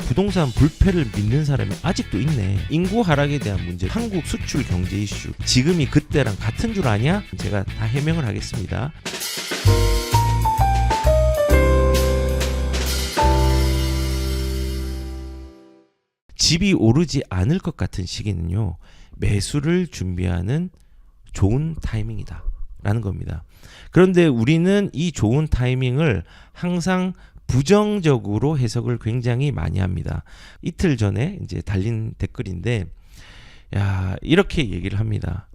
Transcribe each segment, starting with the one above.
부동산 불패를 믿는 사람이 아직도 있네. 인구 하락에 대한 문제, 한국 수출 경제 이슈, 지금이 그때랑 같은 줄 아냐? 제가 다 해명을 하겠습니다. 집이 오르지 않을 것 같은 시기는요, 매수를 준비하는 좋은 타이밍이다 라는 겁니다. 그런데 우리는 이 좋은 타이밍을 항상 부정적으로 해석을 굉장히 많이 합니다. 이틀 전에 이제 달린 댓글인데, 이렇게 얘기를 합니다.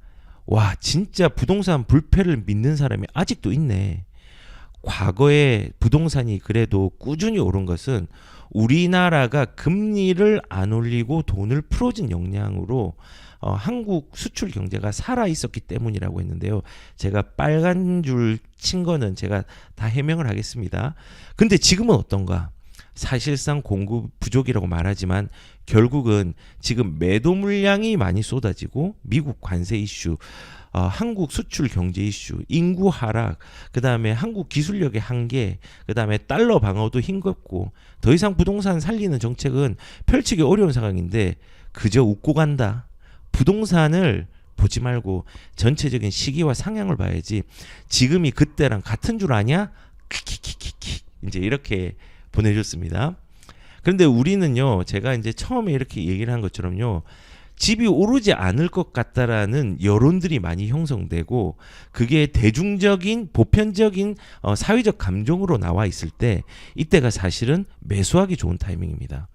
와, 진짜 부동산 불패를 믿는 사람이 아직도 있네. 과거에 부동산이 그래도 꾸준히 오른 것은 우리나라가 금리를 안 올리고 돈을 풀어준 역량으로 한국 수출 경제가 살아 있었기 때문이라고 했는데요. 제가 빨간 줄 친 거는 제가 다 해명을 하겠습니다. 근데 지금은 어떤가? 사실상 공급 부족이라고 말하지만 결국은 지금 매도 물량이 많이 쏟아지고 미국 관세 이슈, 한국 수출 경제 이슈, 인구 하락, 그 다음에 한국 기술력의 한계, 그 다음에 달러 방어도 힘겹고 더 이상 부동산 살리는 정책은 펼치기 어려운 상황인데 그저 웃고 간다. 부동산을 보지 말고 전체적인 시기와 상향을 봐야지. 지금이 그때랑 같은 줄 아냐? 키키키키키. 이제 이렇게 보내줬습니다. 그런데 우리는요, 제가 이제 처음에 이렇게 얘기를 한 것처럼요, 집이 오르지 않을 것 같다라는 여론들이 많이 형성되고 그게 대중적인 보편적인 사회적 감정으로 나와 있을 때 이때가 사실은 매수하기 좋은 타이밍입니다.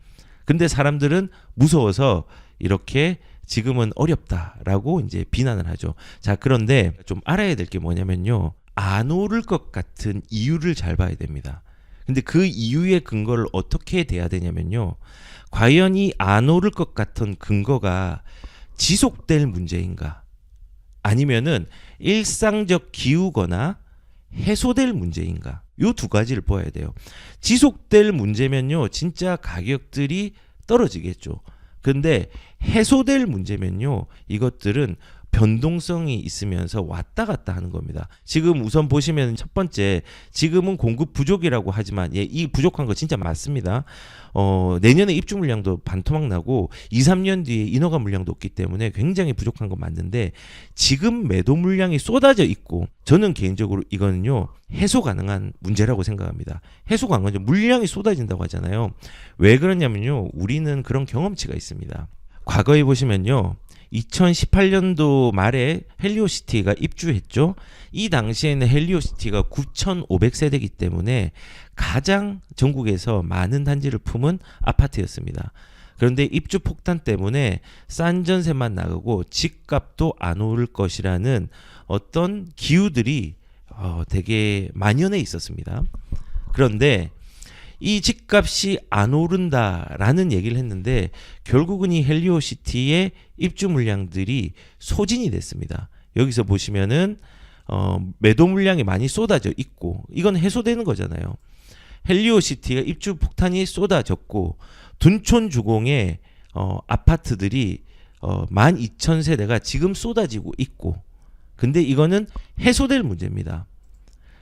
근데 사람들은 무서워서 이렇게 지금은 어렵다라고 이제 비난을 하죠. 자, 그런데 좀 알아야 될 게 뭐냐면요, 안 오를 것 같은 이유를 잘 봐야 됩니다. 근데 그 이유의 근거를 어떻게 돼야 되냐면요, 과연 이 안 오를 것 같은 근거가 지속될 문제인가, 아니면은 일상적 기우거나 해소될 문제인가, 요 두 가지를 보아야 돼요. 지속될 문제면요, 진짜 가격들이 떨어지겠죠. 근데 해소될 문제면요, 이것들은 변동성이 있으면서 왔다 갔다 하는 겁니다. 지금 우선 보시면 첫 번째, 지금은 공급 부족이라고 하지만 이 부족한 거 진짜 맞습니다. 내년에 입주 물량도 반토막 나고 2, 3년 뒤에 인허가 물량도 없기 때문에 굉장히 부족한 건 맞는데 지금 매도 물량이 쏟아져 있고 저는 개인적으로 이거는요, 해소 가능한 문제라고 생각합니다. 해소 가능한 문제, 물량이 쏟아진다고 하잖아요. 왜 그러냐면요, 우리는 그런 경험치가 있습니다. 과거에 보시면요, 2018년도 말에 헬리오시티가 입주했죠. 이 당시에는 헬리오시티가 9,500세대이기 때문에 가장 전국에서 많은 단지를 품은 아파트였습니다. 그런데 입주 폭탄 때문에 싼 전세만 나가고 집값도 안 오를 것이라는 어떤 기우들이 되게 만연해 있었습니다. 그런데 이 집값이 안 오른다라는 얘기를 했는데 결국은 이 헬리오시티의 입주 물량들이 소진이 됐습니다. 여기서 보시면은 매도 물량이 많이 쏟아져 있고 이건 해소되는 거잖아요. 헬리오시티가 입주 폭탄이 쏟아졌고 둔촌 주공의 아파트들이 12,000세대가 지금 쏟아지고 있고, 근데 이거는 해소될 문제입니다.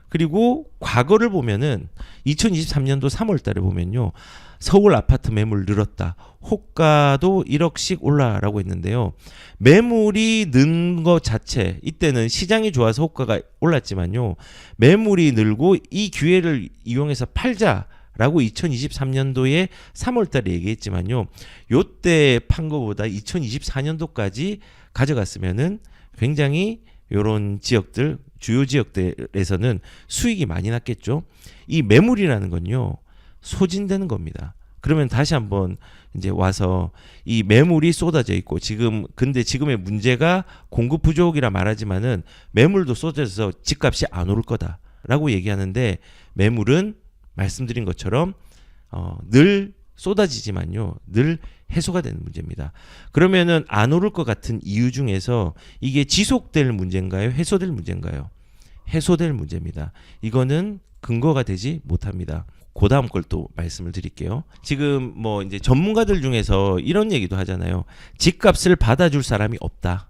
그리고 과거를 보면은 2023년도 3월 달에 보면요, 서울 아파트 매물 늘었다, 호가도 1억씩 올라라고 했는데요. 매물이 는 것 자체, 이때는 시장이 좋아서 호가가 올랐지만요, 매물이 늘고 이 기회를 이용해서 팔자라고 2023년도에 3월 달에 얘기했지만요, 요때 판 거보다 2024년도까지 가져갔으면은 굉장히 요런 지역들, 주요 지역들에서는 수익이 많이 났겠죠. 이 매물이라는 건요, 소진되는 겁니다. 그러면 다시 한번 이제 와서 이 매물이 쏟아져 있고 근데 지금의 문제가 공급 부족이라 말하지만은 매물도 쏟아져서 집값이 안 오를 거다라고 얘기하는데, 매물은 말씀드린 것처럼 늘 쏟아지지만요, 늘 해소가 되는 문제입니다. 그러면은 안 오를 것 같은 이유 중에서 이게 지속될 문제인가요? 해소될 문제인가요? 해소될 문제입니다. 이거는 근거가 되지 못합니다. 그 다음 걸 또 말씀을 드릴게요. 지금 뭐 이제 전문가들 중에서 이런 얘기도 하잖아요. 집값을 받아줄 사람이 없다.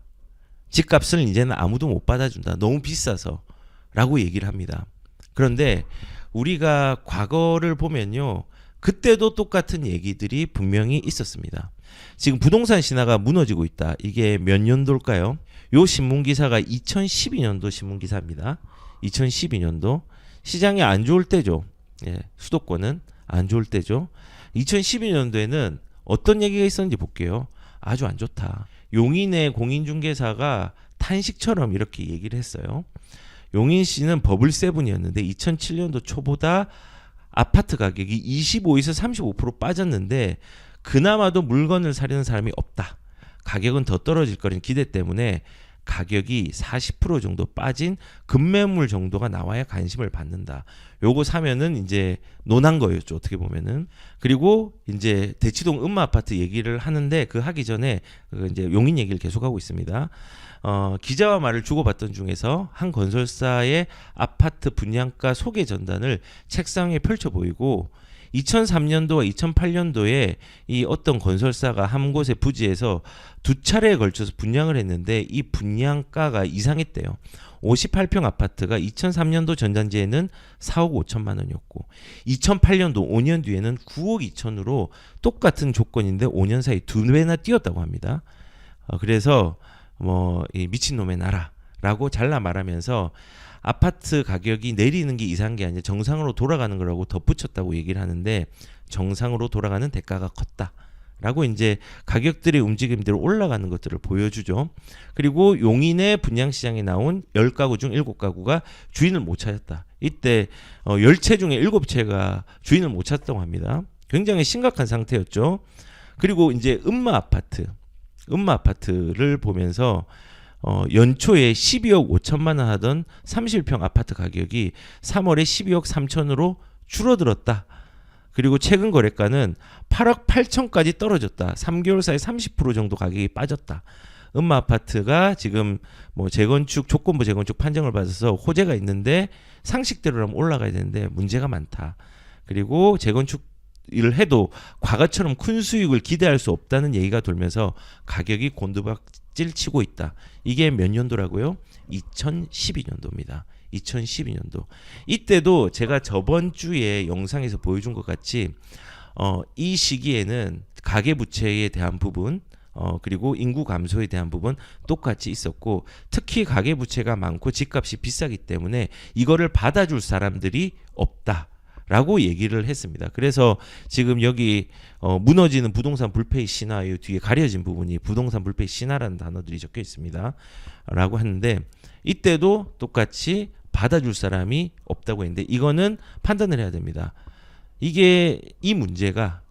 집값을 이제는 아무도 못 받아준다. 너무 비싸서 라고 얘기를 합니다. 그런데 우리가 과거를 보면요, 그때도 똑같은 얘기들이 분명히 있었습니다. 지금 부동산 신화가 무너지고 있다. 이게 몇 년도일까요? 요 신문 기사가 2012년도 신문 기사입니다. 2012년도 시장이 안 좋을 때죠. 예, 수도권은 안 좋을 때죠. 2012년도에는 어떤 얘기가 있었는지 볼게요. 아주 안 좋다. 용인의 공인중개사가 탄식처럼 이렇게 얘기를 했어요. 용인시는 버블7이었는데 2007년도 초보다 아파트 가격이 25에서 35% 빠졌는데 그나마도 물건을 사려는 사람이 없다. 가격은 더 떨어질 거라는 기대 때문에 가격이 40% 정도 빠진 급매물 정도가 나와야 관심을 받는다. 요거 사면은 이제 논한 거였죠. 어떻게 보면은. 그리고 이제 대치동 음마 아파트 얘기를 하는데 그 하기 전에 이제 용인 얘기를 계속하고 있습니다. 기자와 말을 주고받던 중에서 한 건설사의 아파트 분양가 소개 전단을 책상에 펼쳐 보이고 2003년도와 2008년도에 이 어떤 건설사가 한 곳의 부지에서 두 차례에 걸쳐서 분양을 했는데 이 분양가가 이상했대요. 58평 아파트가 2003년도 전단지에는 4억 5천만 원이었고 2008년도 5년 뒤에는 9억 2천으로 똑같은 조건인데 5년 사이 2배나 뛰었다고 합니다. 그래서 이 미친놈의 나라라고 잘라 말하면서 아파트 가격이 내리는 게 이상한 게 아니라 정상으로 돌아가는 거라고 덧붙였다고 얘기를 하는데 정상으로 돌아가는 대가가 컸다라고 이제 가격들의 움직임대로 올라가는 것들을 보여주죠. 그리고 용인의 분양시장에 나온 10가구 중 7가구가 주인을 못 찾았다. 이때 10채 중에 7채가 주인을 못 찾았다고 합니다. 굉장히 심각한 상태였죠. 그리고 이제 음마 아파트를 보면서 연초에 12억 5천만 원 하던 31평 아파트 가격이 3월에 12억 3천으로 줄어들었다. 그리고 최근 거래가는 8억 8천까지 떨어졌다. 3개월 사이 30% 정도 가격이 빠졌다. 음마 아파트가 지금 재건축 조건부 재건축 판정을 받아서 호재가 있는데 상식대로라면 올라가야 되는데 문제가 많다. 그리고 재건축 을 해도 과거처럼 큰 수익을 기대할 수 없다는 얘기가 돌면서 가격이 곤두박질 치고 있다. 이게 몇 년도라고요? 2012년도입니다. 2012년도. 이때도 제가 저번 주에 영상에서 보여준 것 같이 이 시기에는 가계부채에 대한 부분 그리고 인구 감소에 대한 부분 똑같이 있었고 특히 가계부채가 많고 집값이 비싸기 때문에 이거를 받아줄 사람들이 없다. 라고 얘기를 했습니다. 그래서 지금 여기 무너지는 부동산 불패의 신화의 뒤에 가려진 부분이 부동산 불패의 신화라는 단어들이 적혀 있습니다. 라고 하는데 이때도 똑같이 받아줄 사람이 없다고 했는데 이거는 판단을 해야 됩니다. 이게 이 문제가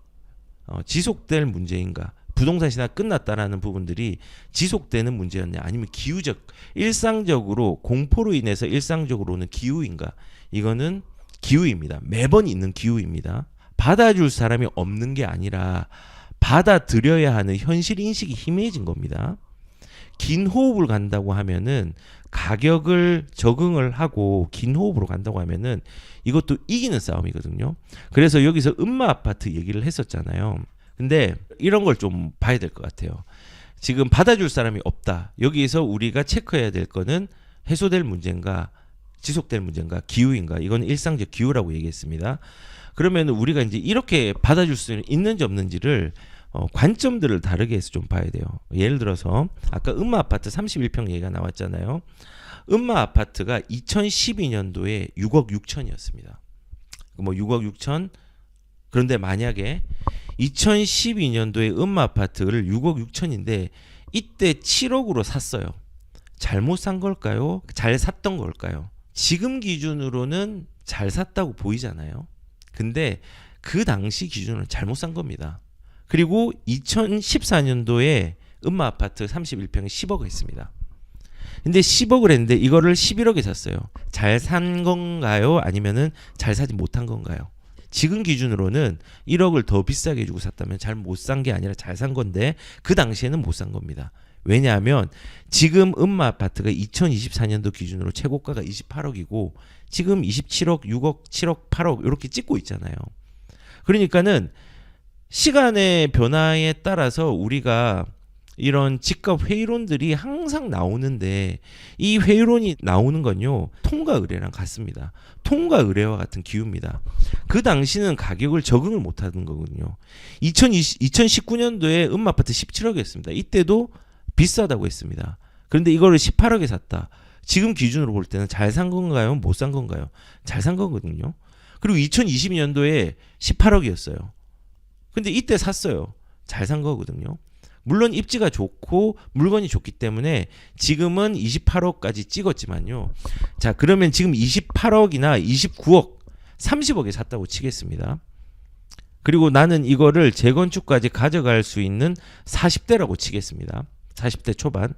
지속될 문제인가 부동산 신화 끝났다라는 부분들이 지속되는 문제였냐 아니면 기후적 일상적으로 공포로 인해서 일상적으로 오는 기후인가 이거는 기후입니다. 매번 있는 기후입니다. 받아줄 사람이 없는 게 아니라 받아들여야 하는 현실 인식이 희미해진 겁니다. 긴 호흡을 간다고 하면은 가격을 적응을 하고 긴 호흡으로 간다고 하면은 이것도 이기는 싸움이거든요. 그래서 여기서 음마 아파트 얘기를 했었잖아요. 근데 이런 걸 좀 봐야 될 것 같아요. 지금 받아줄 사람이 없다. 여기에서 우리가 체크해야 될 거는 해소될 문제인가 지속될 문제인가 기후인가 이건 일상적 기후라고 얘기했습니다. 그러면 우리가 이제 이렇게 받아줄 수 있는지 없는지를 관점들을 다르게 해서 좀 봐야 돼요. 예를 들어서 아까 음마 아파트 31평 얘기가 나왔잖아요. 음마 아파트가 2012년도에 6억 6천이었습니다. 6억 6천 그런데 만약에 2012년도에 음마 아파트를 6억 6천인데 이때 7억으로 샀어요. 잘못 산 걸까요? 잘 샀던 걸까요? 지금 기준으로는 잘 샀다고 보이잖아요. 근데 그 당시 기준으로는 잘못 산 겁니다. 그리고 2014년도에 음마 아파트 31평에 10억을 했습니다. 근데 10억을 했는데 이거를 11억에 샀어요. 잘 산 건가요? 아니면은 잘 사지 못한 건가요? 지금 기준으로는 1억을 더 비싸게 주고 샀다면 잘 못 산 게 아니라 잘 산 건데 그 당시에는 못 산 겁니다. 왜냐하면 지금 음마 아파트가 2024년도 기준으로 최고가가 28억이고 지금 27억, 6억, 7억, 8억 이렇게 찍고 있잖아요. 그러니까는 시간의 변화에 따라서 우리가 이런 집값 회의론들이 항상 나오는데 이 회의론이 나오는 건요 통과 의뢰랑 같습니다. 통과 의뢰와 같은 기후입니다. 그 당시는 가격을 적응을 못하는 거거든요. 2019년도에 음마아파트 17억이었습니다. 이때도 비싸다고 했습니다. 그런데 이거를 18억에 샀다. 지금 기준으로 볼 때는 잘 산 건가요? 못 산 건가요? 잘 산 거거든요. 그리고 2020년도에 18억이었어요. 근데 이때 샀어요. 잘 산 거거든요. 물론 입지가 좋고 물건이 좋기 때문에 지금은 28억까지 찍었지만요. 자, 그러면 지금 28억이나 29억, 30억에 샀다고 치겠습니다. 그리고 나는 이거를 재건축까지 가져갈 수 있는 40대라고 치겠습니다. 40대 초반.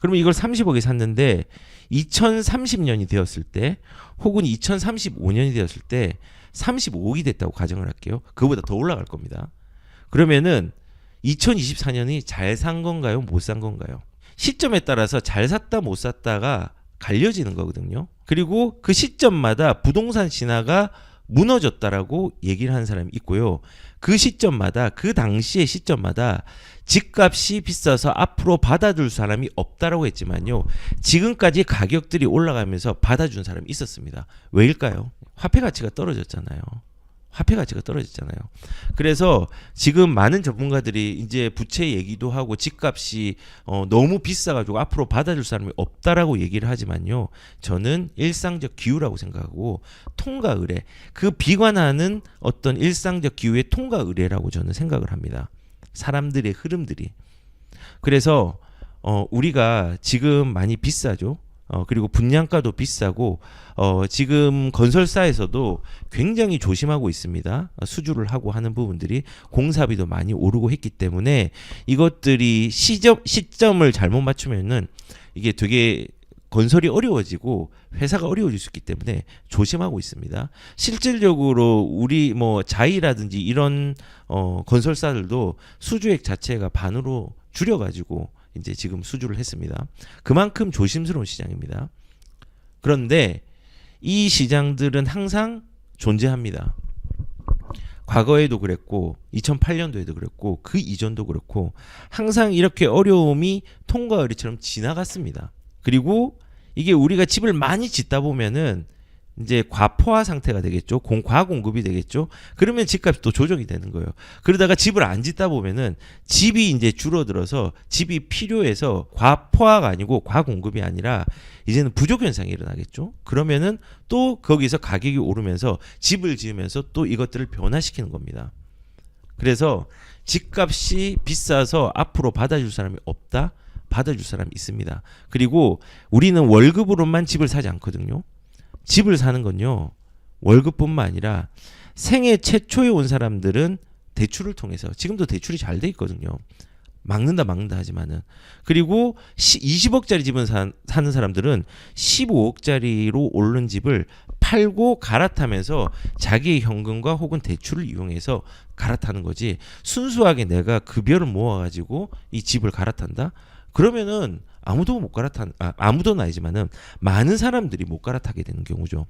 그러면 이걸 30억에 샀는데 2030년이 되었을 때 혹은 2035년이 되었을 때 35억이 됐다고 가정을 할게요. 그거보다 더 올라갈 겁니다. 그러면은 2024년이 잘 산 건가요? 못 산 건가요? 시점에 따라서 잘 샀다 못 샀다가 갈려지는 거거든요. 그리고 그 시점마다 부동산 신화가 무너졌다라고 얘기를 하는 사람이 있고요. 그 시점마다 그 당시의 시점마다 집값이 비싸서 앞으로 받아줄 사람이 없다라고 했지만요. 지금까지 가격들이 올라가면서 받아준 사람이 있었습니다. 왜일까요? 화폐 가치가 떨어졌잖아요. 화폐 가치가 떨어졌잖아요. 그래서 지금 많은 전문가들이 이제 부채 얘기도 하고 집값이 너무 비싸가지고 앞으로 받아줄 사람이 없다라고 얘기를 하지만요. 저는 일상적 기후라고 생각하고 통과 의뢰, 그 비관하는 어떤 일상적 기후의 통과 의뢰라고 저는 생각을 합니다. 사람들의 흐름들이. 그래서 우리가 지금 많이 비싸죠. 그리고 분양가도 비싸고 지금 건설사에서도 굉장히 조심하고 있습니다. 수주를 하고 하는 부분들이 공사비도 많이 오르고 했기 때문에 이것들이 시점을 잘못 맞추면은 이게 되게 건설이 어려워지고 회사가 어려워질 수 있기 때문에 조심하고 있습니다. 실질적으로 우리 뭐 자이라든지 이런 건설사들도 수주액 자체가 반으로 줄여가지고 이제 지금 수주를 했습니다. 그만큼 조심스러운 시장입니다. 그런데 이 시장들은 항상 존재합니다. 과거에도 그랬고 2008년도에도 그랬고 그 이전도 그렇고 항상 이렇게 어려움이 통과 의뢰처럼 지나갔습니다. 그리고 이게 우리가 집을 많이 짓다 보면은 이제 과포화 상태가 되겠죠. 과공급이 되겠죠. 그러면 집값이 또 조정이 되는 거예요. 그러다가 집을 안 짓다 보면은 집이 이제 줄어들어서 집이 필요해서 과포화가 아니고 과공급이 아니라 이제는 부족 현상이 일어나겠죠. 그러면은 또 거기서 가격이 오르면서 집을 지으면서 또 이것들을 변화시키는 겁니다. 그래서 집값이 비싸서 앞으로 받아줄 사람이 없다? 받아줄 사람이 있습니다. 그리고 우리는 월급으로만 집을 사지 않거든요. 집을 사는 건요 월급뿐만 아니라 생애 최초에 온 사람들은 대출을 통해서 지금도 대출이 잘 돼 있거든요. 막는다 하지만은 그리고 20억짜리 집을 사는 사람들은 15억짜리로 오른 집을 팔고 갈아타면서 자기의 현금과 혹은 대출을 이용해서 갈아타는 거지 순수하게 내가 급여를 모아가지고 이 집을 갈아탄다? 그러면은 아무도는 아니지만은 많은 사람들이 못 갈아타게 되는 경우죠.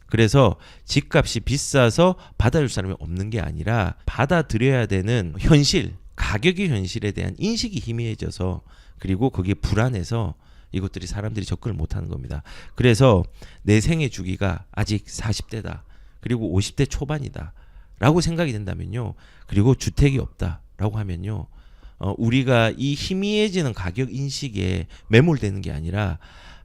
그래서 집값이 비싸서 받아줄 사람이 없는 게 아니라 받아들여야 되는 현실, 가격의 현실에 대한 인식이 희미해져서 그리고 거기에 불안해서 이것들이 사람들이 접근을 못하는 겁니다. 그래서 내 생애 주기가 아직 40대다. 그리고 50대 초반이다. 라고 생각이 된다면요. 그리고 주택이 없다라고 하면요. 우리가 이 희미해지는 가격 인식에 매몰되는 게 아니라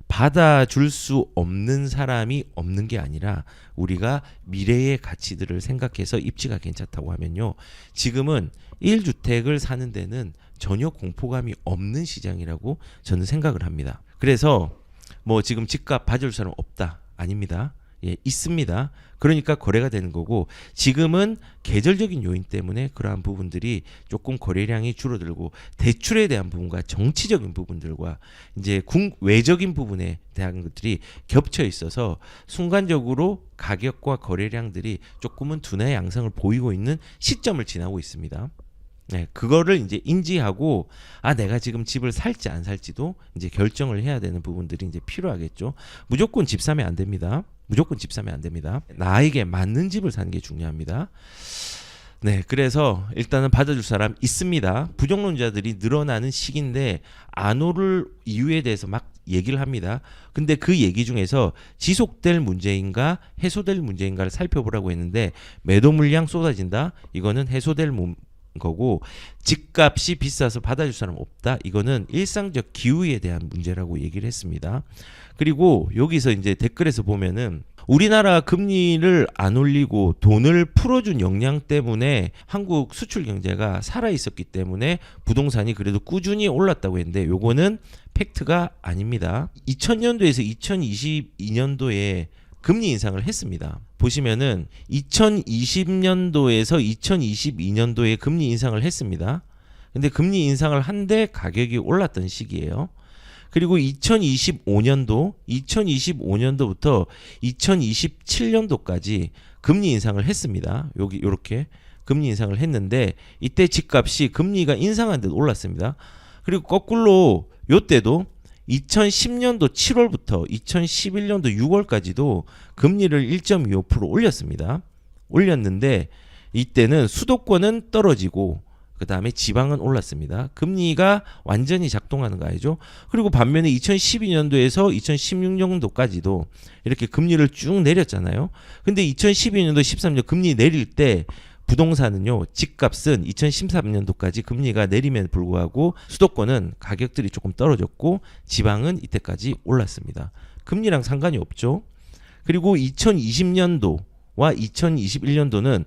받아줄 수 없는 사람이 없는 게 아니라 우리가 미래의 가치들을 생각해서 입지가 괜찮다고 하면요. 지금은 1주택을 사는 데는 전혀 공포감이 없는 시장이라고 저는 생각을 합니다. 그래서 뭐 지금 집값 받을 사람 없다. 아닙니다. 예, 있습니다. 그러니까 거래가 되는 거고 지금은 계절적인 요인 때문에 그러한 부분들이 조금 거래량이 줄어들고 대출에 대한 부분과 정치적인 부분들과 이제 외적인 부분에 대한 것들이 겹쳐 있어서 순간적으로 가격과 거래량들이 조금은 둔화의 양상을 보이고 있는 시점을 지나고 있습니다. 네, 그거를 이제 인지하고 내가 지금 집을 살지 안 살지도 이제 결정을 해야 되는 부분들이 이제 필요하겠죠. 무조건 집 사면 안 됩니다. 무조건 집 사면 안 됩니다. 나에게 맞는 집을 사는 게 중요합니다. 네, 그래서 일단은 받아줄 사람 있습니다. 부정론자들이 늘어나는 시기인데 안 오를 이유에 대해서 막 얘기를 합니다. 근데 그 얘기 중에서 지속될 문제인가 해소될 문제인가를 살펴보라고 했는데 매도 물량 쏟아진다. 이거는 해소될 거고 집값이 비싸서 받아줄 사람 없다. 이거는 일상적 기후에 대한 문제라고 얘기를 했습니다. 그리고 여기서 이제 댓글에서 보면은 우리나라 금리를 안 올리고 돈을 풀어준 역량 때문에 한국 수출 경제가 살아 있었기 때문에 부동산이 그래도 꾸준히 올랐다고 했는데 요거는 팩트가 아닙니다. 2000년도에서 2022년도에 금리 인상을 했습니다. 보시면은 2020년도에서 2022년도에 금리 인상을 했습니다. 근데 금리 인상을 한데 가격이 올랐던 시기예요. 그리고 2025년도부터 2027년도까지 금리 인상을 했습니다. 여기 이렇게 금리 인상을 했는데 이때 집값이 금리가 인상한 듯 올랐습니다. 그리고 거꾸로 요때도 2010년도 7월부터 2011년도 6월까지도 금리를 1.25% 올렸습니다. 올렸는데 이때는 수도권은 떨어지고 그 다음에 지방은 올랐습니다. 금리가 완전히 작동하는 거 아니죠? 그리고 반면에 2012년도에서 2016년도까지도 이렇게 금리를 쭉 내렸잖아요. 근데 2012년도 13년 금리 내릴 때 부동산은요, 집값은 2013년도까지 금리가 내림에도 불구하고 수도권은 가격들이 조금 떨어졌고 지방은 이때까지 올랐습니다. 금리랑 상관이 없죠. 그리고 2020년도와 2021년도는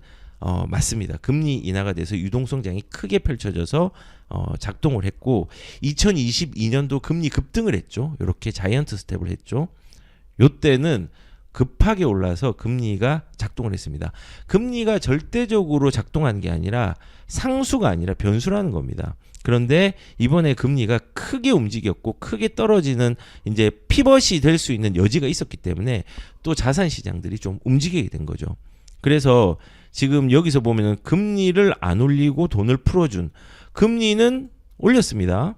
맞습니다. 금리 인하가 돼서 유동성장이 크게 펼쳐져서 작동을 했고 2022년도 금리 급등을 했죠. 이렇게 자이언트 스텝을 했죠. 요때는 급하게 올라서 금리가 작동을 했습니다. 금리가 절대적으로 작동한 게 아니라 상수가 아니라 변수라는 겁니다. 그런데 이번에 금리가 크게 움직였고 크게 떨어지는 이제 피벗이 될 수 있는 여지가 있었기 때문에 또 자산 시장들이 좀 움직이게 된 거죠. 그래서 지금 여기서 보면은 금리를 안 올리고 돈을 풀어준 금리는 올렸습니다.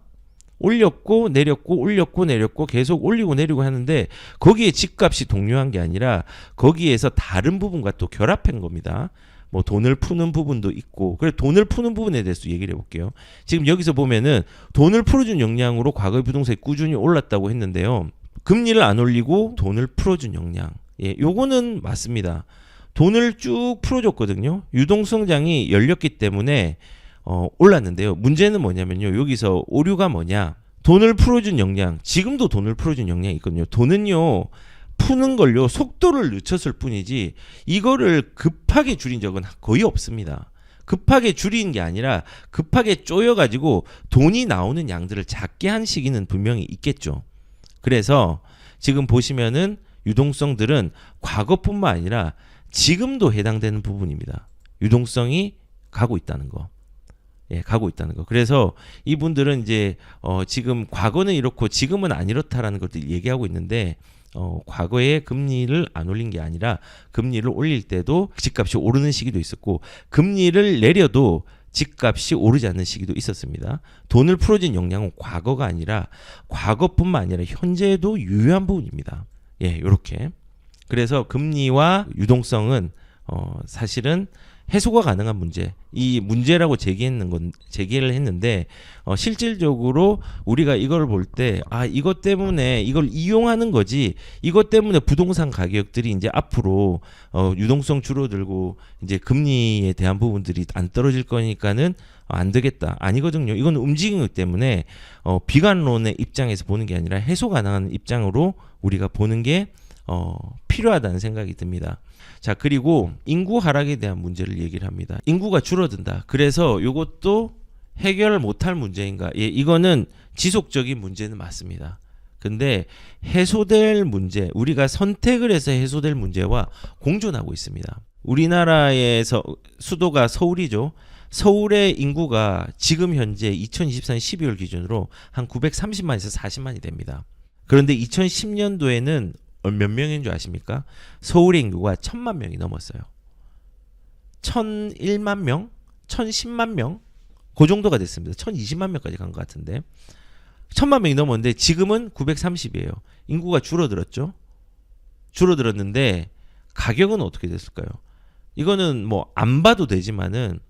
올렸고 내렸고 올렸고 내렸고 계속 올리고 내리고 하는데 거기에 집값이 동요한 게 아니라 거기에서 다른 부분과 또 결합한 겁니다. 뭐 돈을 푸는 부분도 있고 그래 돈을 푸는 부분에 대해서 얘기를 해볼게요. 지금 여기서 보면은 돈을 풀어준 역량으로 과거의 부동산이 꾸준히 올랐다고 했는데요. 금리를 안 올리고 돈을 풀어준 역량. 예, 요거는 맞습니다. 돈을 쭉 풀어줬거든요. 유동성장이 열렸기 때문에 올랐는데요. 문제는 뭐냐면요. 여기서 오류가 뭐냐. 돈을 풀어준 역량. 지금도 돈을 풀어준 역량이 있거든요. 돈은요. 푸는 걸요. 속도를 늦췄을 뿐이지 이거를 급하게 줄인 적은 거의 없습니다. 급하게 줄인 게 아니라 급하게 쪼여가지고 돈이 나오는 양들을 작게 한 시기는 분명히 있겠죠. 그래서 지금 보시면은 유동성들은 과거뿐만 아니라 지금도 해당되는 부분입니다. 유동성이 가고 있다는 거. 예, 가고 있다는 거. 그래서 이분들은 이제 지금 과거는 이렇고 지금은 안 이렇다라는 것들 얘기하고 있는데 과거에 금리를 안 올린 게 아니라 금리를 올릴 때도 집값이 오르는 시기도 있었고 금리를 내려도 집값이 오르지 않는 시기도 있었습니다. 돈을 풀어준 역량은 과거가 아니라 과거뿐만 아니라 현재에도 유효한 부분입니다. 예, 이렇게. 그래서 금리와 유동성은 사실은 해소가 가능한 문제, 이 문제라고 제기를 했는데 실질적으로 우리가 이걸 볼 때 이것 때문에 이걸 이용하는 거지 이것 때문에 부동산 가격들이 이제 앞으로 유동성 줄어들고 이제 금리에 대한 부분들이 안 떨어질 거니까는 안 되겠다. 아니거든요. 이건 움직이기 때문에 비관론의 입장에서 보는 게 아니라 해소 가능한 입장으로 우리가 보는 게 필요하다는 생각이 듭니다. 자, 그리고 인구 하락에 대한 문제를 얘기를 합니다. 인구가 줄어든다. 그래서 이것도 해결 못할 문제인가? 예, 이거는 지속적인 문제는 맞습니다. 근데 해소될 문제, 우리가 선택을 해서 해소될 문제와 공존하고 있습니다. 우리나라에서 수도가 서울이죠. 서울의 인구가 지금 현재 2024년 12월 기준으로 한 930만에서 40만이 됩니다. 그런데 2010년도에는 몇 명인 줄 아십니까? 서울의 인구가 1000만 명이 넘었어요. 1001만 명? 1010만 명? 그 정도가 됐습니다. 1020만 명까지 간 것 같은데 1000만 명이 넘었는데 지금은 930이에요. 인구가 줄어들었죠. 줄어들었는데 가격은 어떻게 됐을까요? 이거는 뭐 안 봐도 되지만은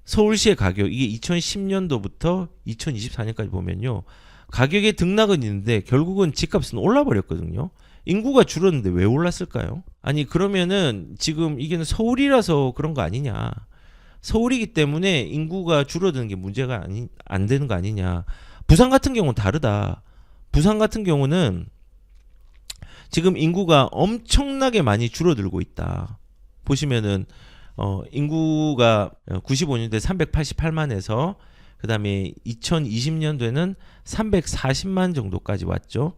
서울시의 가격 이게 2010년도부터 2024년까지 보면요. 가격의 등락은 있는데 결국은 집값은 올라버렸거든요. 인구가 줄었는데 왜 올랐을까요? 아니 그러면은 지금 이게 서울이라서 그런 거 아니냐. 서울이기 때문에 인구가 줄어드는 게 문제가 안 되는 거 아니냐. 부산 같은 경우는 다르다. 부산 같은 경우는 지금 인구가 엄청나게 많이 줄어들고 있다. 보시면은 인구가 95년도에 388만에서 그다음에 2020년도에는 340만 정도까지 왔죠.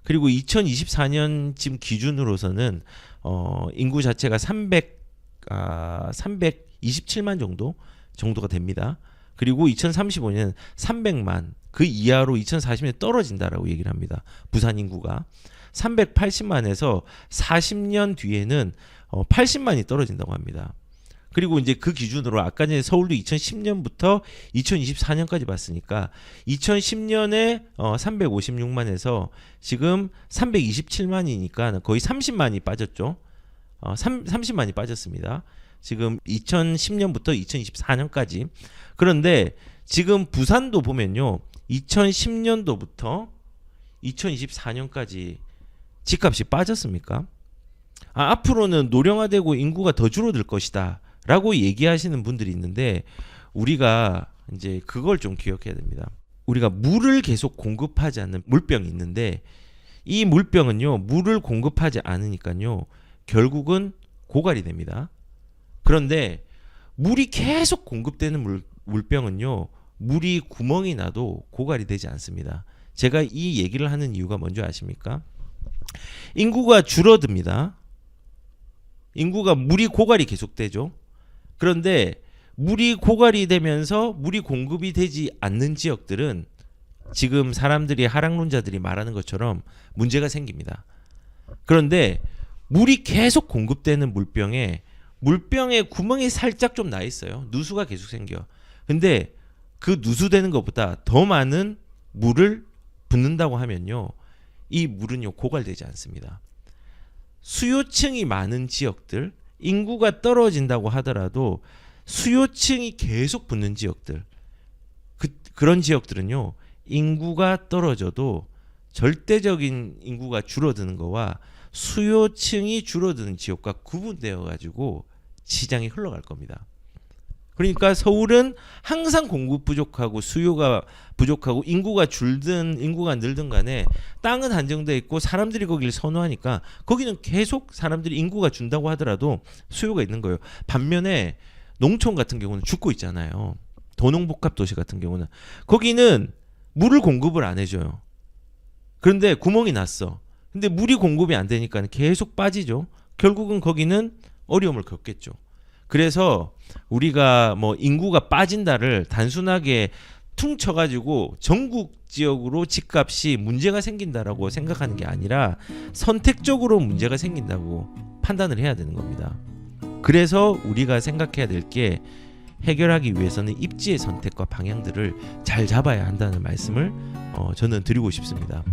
그리고 2024년쯤 기준으로서는 인구 자체가 327만 정도가 됩니다. 그리고 2035년 300만 그 이하로 2040년에 떨어진다라고 얘기를 합니다. 부산 인구가 380만에서 40년 뒤에는 80만이 떨어진다고 합니다. 그리고 이제 그 기준으로 아까 전에 서울도 2010년부터 2024년까지 봤으니까 2010년에 356만에서 지금 327만이니까 거의 30만이 빠졌죠. 30만이 빠졌습니다. 지금 2010년부터 2024년까지. 그런데 지금 부산도 보면요. 2010년도부터 2024년까지 집값이 빠졌습니까? 앞으로는 노령화되고 인구가 더 줄어들 것이다 라고 얘기하시는 분들이 있는데 우리가 이제 그걸 좀 기억해야 됩니다. 우리가 물을 계속 공급하지 않는 물병이 있는데 이 물병은요 물을 공급하지 않으니까요 결국은 고갈이 됩니다. 그런데 물이 계속 공급되는 물병은요 물이 구멍이 나도 고갈이 되지 않습니다. 제가 이 얘기를 하는 이유가 뭔지 아십니까? 인구가 줄어듭니다. 인구가 물이 고갈이 계속되죠. 그런데 물이 고갈이 되면서 물이 공급이 되지 않는 지역들은 지금 사람들이 하락론자들이 말하는 것처럼 문제가 생깁니다. 그런데 물이 계속 공급되는 물병에 구멍이 살짝 좀 나 있어요. 누수가 계속 생겨. 근데 그 누수되는 것보다 더 많은 물을 붓는다고 하면요. 이 물은요 고갈되지 않습니다. 수요층이 많은 지역들, 인구가 떨어진다고 하더라도 수요층이 계속 붙는 지역들, 그런 지역들은요 인구가 떨어져도 절대적인 인구가 줄어드는 거와 수요층이 줄어드는 지역과 구분되어 가지고 시장이 흘러갈 겁니다. 그러니까 서울은 항상 공급 부족하고 수요가 부족하고 인구가 줄든 인구가 늘든 간에 땅은 한정돼 있고 사람들이 거기를 선호하니까 거기는 계속 사람들이 인구가 준다고 하더라도 수요가 있는 거예요. 반면에 농촌 같은 경우는 죽고 있잖아요. 도농복합도시 같은 경우는 거기는 물을 공급을 안 해줘요. 그런데 구멍이 났어. 근데 물이 공급이 안 되니까 계속 빠지죠. 결국은 거기는 어려움을 겪겠죠. 그래서 우리가 뭐 인구가 빠진다를 단순하게 퉁쳐가지고 전국 지역으로 집값이 문제가 생긴다라고 생각하는 게 아니라 선택적으로 문제가 생긴다고 판단을 해야 되는 겁니다. 그래서 우리가 생각해야 될 게 해결하기 위해서는 입지의 선택과 방향들을 잘 잡아야 한다는 말씀을 저는 드리고 싶습니다.